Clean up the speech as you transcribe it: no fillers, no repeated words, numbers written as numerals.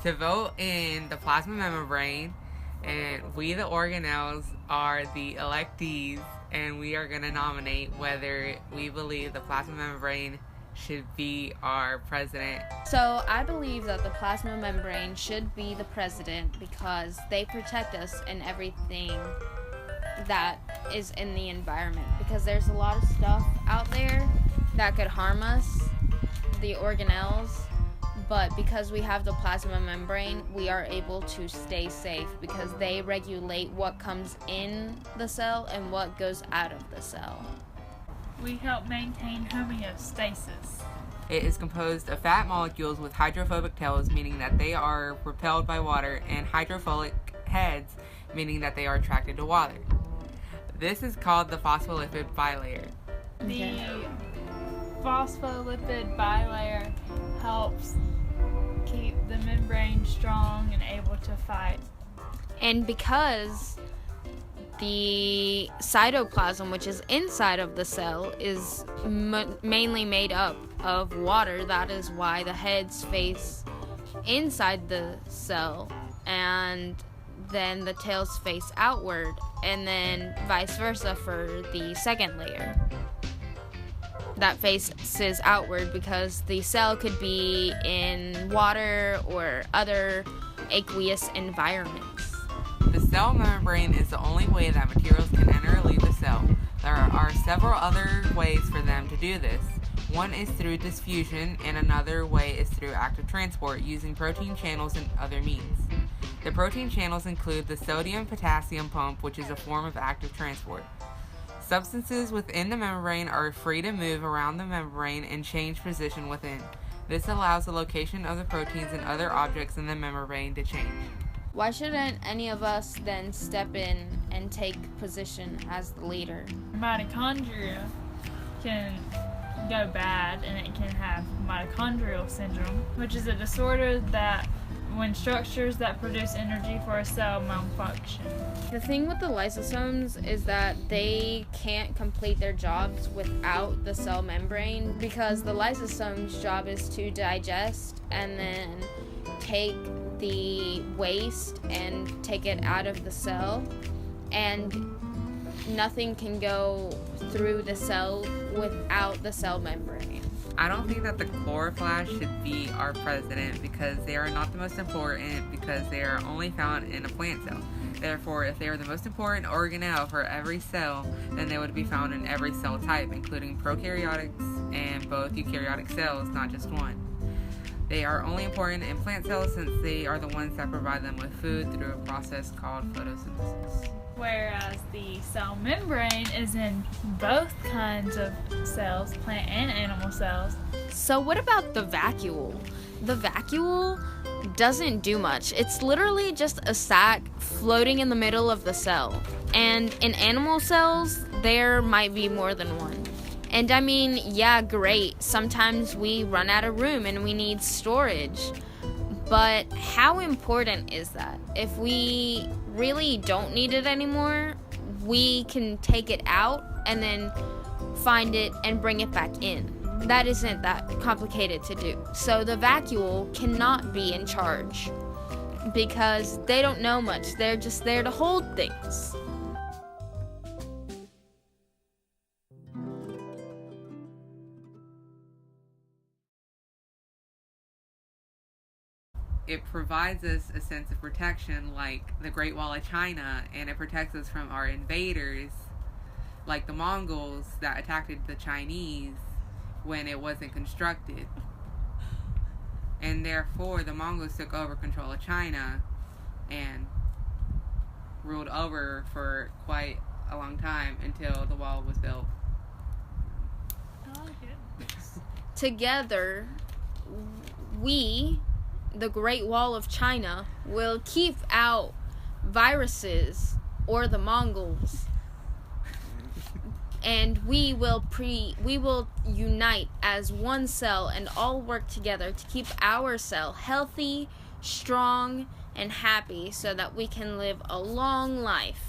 to vote in the plasma membrane, and we, the organelles, are the electees, and we are going to nominate whether we believe the plasma membrane should be our president. So I believe that the plasma membrane should be the president because they protect us in everything that is in the environment, because there's a lot of stuff out there that could harm us, the organelles, but because we have the plasma membrane, we are able to stay safe because they regulate what comes in the cell and what goes out of the cell. We help maintain homeostasis. It is composed of fat molecules with hydrophobic tails, meaning that they are repelled by water, and hydrophilic heads, meaning that they are attracted to water. This is called the phospholipid bilayer. The phospholipid bilayer helps keep the membrane strong and able to fight. And because the cytoplasm, which is inside of the cell, is mainly made up of water, that is why the heads face inside the cell and then the tails face outward, and then vice versa for the second layer that faces outward, because the cell could be in water or other aqueous environments. The cell membrane is the only way that materials can enter or leave the cell. There are several other ways for them to do this. One is through diffusion, and another way is through active transport using protein channels and other means. The protein channels include the sodium-potassium pump, which is a form of active transport. Substances within the membrane are free to move around the membrane and change position within. This allows the location of the proteins and other objects in the membrane to change. Why shouldn't any of us then step in and take position as the leader? Mitochondria can go bad, and it can have mitochondrial syndrome, which is a disorder that when structures that produce energy for a cell malfunction. The thing with the lysosomes is that they can't complete their jobs without the cell membrane, because the lysosome's job is to digest and then take the waste and take it out of the cell, and nothing can go through the cell without the cell membrane. I don't think that the chloroplasts should be our president because they are not the most important, because they are only found in a plant cell. Therefore, if they are the most important organelle for every cell, then they would be found in every cell type, including prokaryotics and both eukaryotic cells, not just one. They are only important in plant cells since they are the ones that provide them with food through a process called photosynthesis. Whereas the cell membrane is in both kinds of cells, plant and animal cells. So what about the vacuole? The vacuole doesn't do much. It's literally just a sac floating in the middle of the cell. And in animal cells, there might be more than one. And I mean, yeah, great. Sometimes we run out of room and we need storage. But how important is that? If we really don't need it anymore, we can take it out and then find it and bring it back in. That isn't that complicated to do. So the vacuole cannot be in charge because they don't know much. They're just there to hold things. It provides us a sense of protection, like the Great Wall of China, and it protects us from our invaders, like the Mongols that attacked the Chinese when it wasn't constructed. And therefore, the Mongols took over control of China and ruled over for quite a long time until the wall was built. I like it. Together, we, the Great Wall of China, will keep out viruses or the Mongols, and we will unite as one cell and all work together to keep our cell healthy, strong, and happy so that we can live a long life.